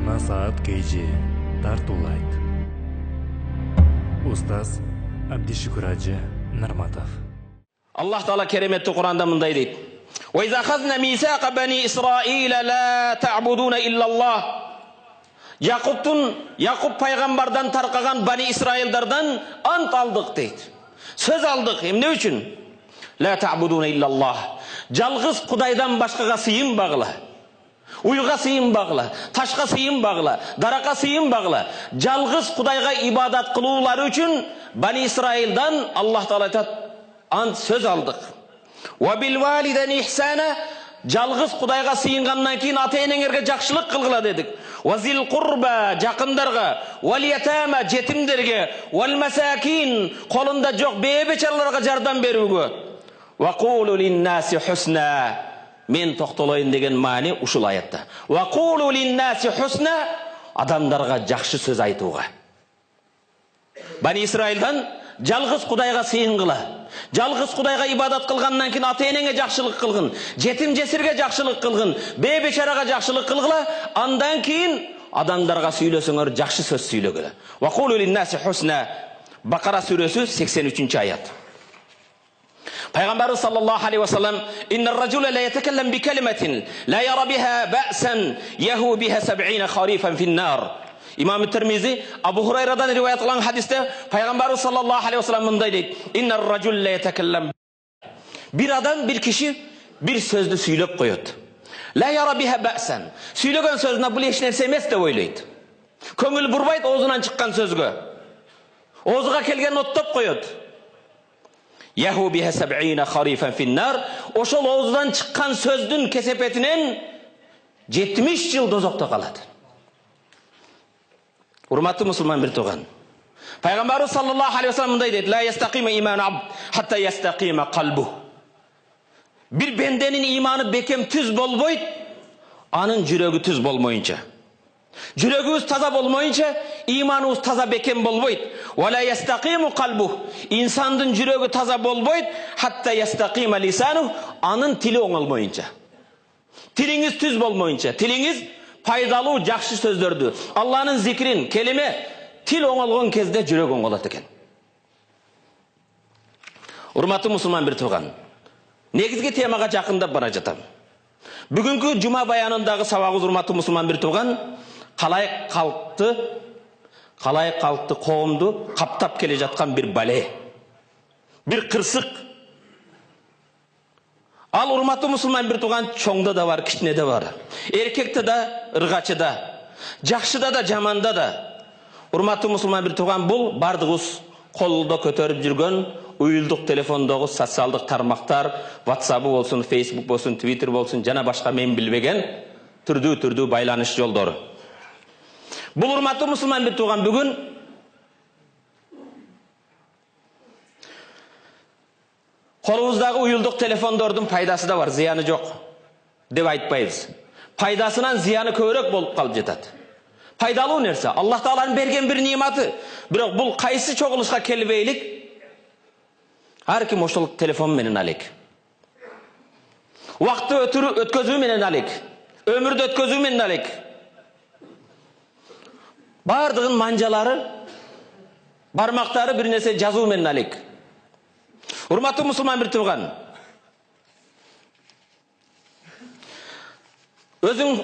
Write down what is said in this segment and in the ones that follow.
Жаңа саат KG тартуулайт. Устаз Абдишүкүр Ажы Нарматов. Allah Taala keremetli Kur'an'da mınday deyip: "Ve izâ khazna mîsâqa bani İsraîle lâ ta'budûne illallah." Yakup paygambardan tarqagan Bani İsrail'dardan ant aldık deydi. Söz aldık. Hem ne üçün? La ta'budûne illallah. Жалғыз Kudaydan başkaga sıyın bağla. Uyga sıyın bağla. Taşka sıyın bağla. Daraka sıyın bağla. Жалғыз Kudayga ibadat kılıuları üçün Bani İsrail'dan Allah Teala ant söz aldık. Ve bil valideni ihsana. Жалғыз Kudayga sıyıngandan keyin ata-enеңерге жақшылық kılgıla dedik. Вазил курба жақындарга, вал ятама жетимдерге, вал масакин қолында жоқ бейбечарларға жардам беруге. Ва кулу линнаси хусна. Мен тоқтолайын деген мани ушул аятта. Ва кулу линнаси хусна, адамдарға жақшы сөз айтуға. Бани Исраилдан жалғыз Кудайга сыйынгыла. Жалғыз Кудайга ибадат кылгандан кийин ата-энеңе жақшылық кылгын, жетим жесирге жақшылық кылгын, бейбечарага жақшылық кылгыла, андан кийин адамдарга сүйлөсөңөр жақшы сөз сүйлөгүлө. Ва кулу линнаси хусна. Бакара сүрөсү 83 аят. Пайгамбарыбыз саллаллаху алейхи ва саллям: "Иннар ражула ла ятакаллам би калиматин ла яра биха ба'сан яху биха 70 харифан фин-нар." İmam Tirmizi Abu Hurayradan rivayet kılan hadiste Peygamberimiz sallallahu aleyhi ve sellem mınday deydi: "İnner racul la yetekellem." Bir adam, bir kişi bir sözlü söylep koyuyordu. La yara biha ba'san. Söylegen sözüne bu hiç nerse emes de oylaydı. Köngül burbaydı ağzından çıkan sözgü. Ağzıga kelgen ottop koyuyordu. Yahu biha 70 harifan fin-nar. Oşol ağzından çıkan sözdün kesepetinin 70 yıl dozokta kaladı. Hurmatlı Müslüman bir tuğan. Peygamberimiz sallallahu aleyhi ve sellem mınday dedi: "La yastaqima imanu abd hatta yastaqima qalbuh." Bir bendenin imanı bekem tüz bolboyt, anın jüregi tüz bolmoyunca. Jüregimiz taza bolmoyunca imanımız taza bekem bolboyt. Ve la yastaqimu qalbuh. İnsandın jüregi taza bolboyt hatta yastaqima lisanuh, anın tili oңolmoyunca. Tiliniz tüz bolmoyunca, tiliniz пайдалуу жакшы сөздөрдү, Алланын зикрин, келиме, тил оңолгон кезде жүрөк оңолот экен. Урматтуу мусулман бир тууган. Негизги темага жакындап бара жатам. Бүгүнкү жума баянындагы сабагыбыз, урматтуу мусулман бир тууган, калай калкты коомду каптап келе жаткан бир бале. Бир кырсык. Ал урматтуу мусулман бир тууган, чоңдо да бар, кичинеде бар. Эркекте да, ыргачыда, жакшыда да, жаманда да. Урматтуу мусулман бир тууган, бул бардыгыбыз колдо көтөрүп жүргөн уюлдук телефондогу социалдык тармактар, WhatsApp болсун, Facebook болсун, Twitter болсун, жана башка мен билбеген түрдүү байланыш жолдору. Бул урматтуу мусулман бир тууган, бүгүн колубуздагы уюлдук телефондордун пайдасы да бар, зыяны жок деп айтпайбыз. Пайдасынан зыяны көбүрөөк болуп калып жатат. Пайдалуу нерсе, Аллах Тааланын берген бир нематы. Бирок бул кайсы чогулушка келбейлик? Ар ким ошол телефон менен алек. Убакытты өткөзүү менен алек. Өмүрдү өткөзүү менен алек. Бардыгын манжалары, бармактары бир нерсе жазуу менен алек. Урматтуу мусулман бир тууган, өзүң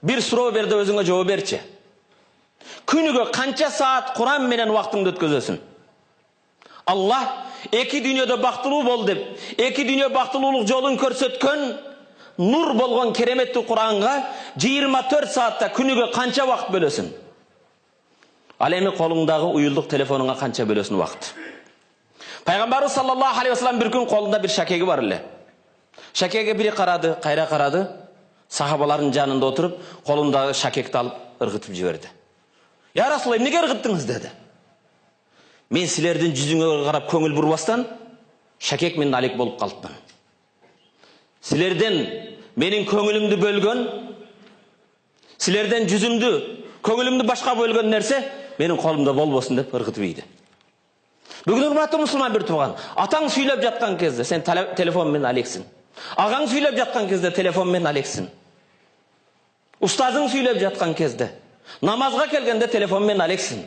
бир суроо берди, өзүңө жооп берчи. Күнүгө канча саат Куран менен убактыңды өткөзөсүң? Аллах эки дүйнөдө бактылуу бол деп, эки дүйнө бактылуулук жолун көрсөткөн нур болгон кереметтүү Куранга 24 саатта күнүгө канча убакыт бөлөсүң? Ал эми колуңдагы уюлдук телефонуңа канча бөлөсүң убакыт? Пайгамбарыбыз саллаллаху алейхи ва саллям bir gün колунда bir шакеги бар эле. Шакеге бири карады, кайра карады. Сахабалардын жанында отуруп, колундагы шакекти алып ыргытып жиберди. "Я Расулалла, эмнеге ыргыттыңыз?" dedi. "Мен силердин жүзүңөргө карап көңүл бурбастан, шакек менен алек болуп калыпмын. Силерден менин көңүлүмдү бөлгөн, силерден жүзүмдү, көңүлүмдү башка бөлгөн нерсе менин колумда болбосун" деп ыргытып ийди. Бүгүн урматтуу мусулман бир тууган, атаң сүйлөп жаткан кезде сен телефон менен алексиң. Агаң сүйлөп жаткан кезде телефон менен алексиң. Устазың сөйлеп жатқан кезде, намазға келгенде телефонмен алекsin.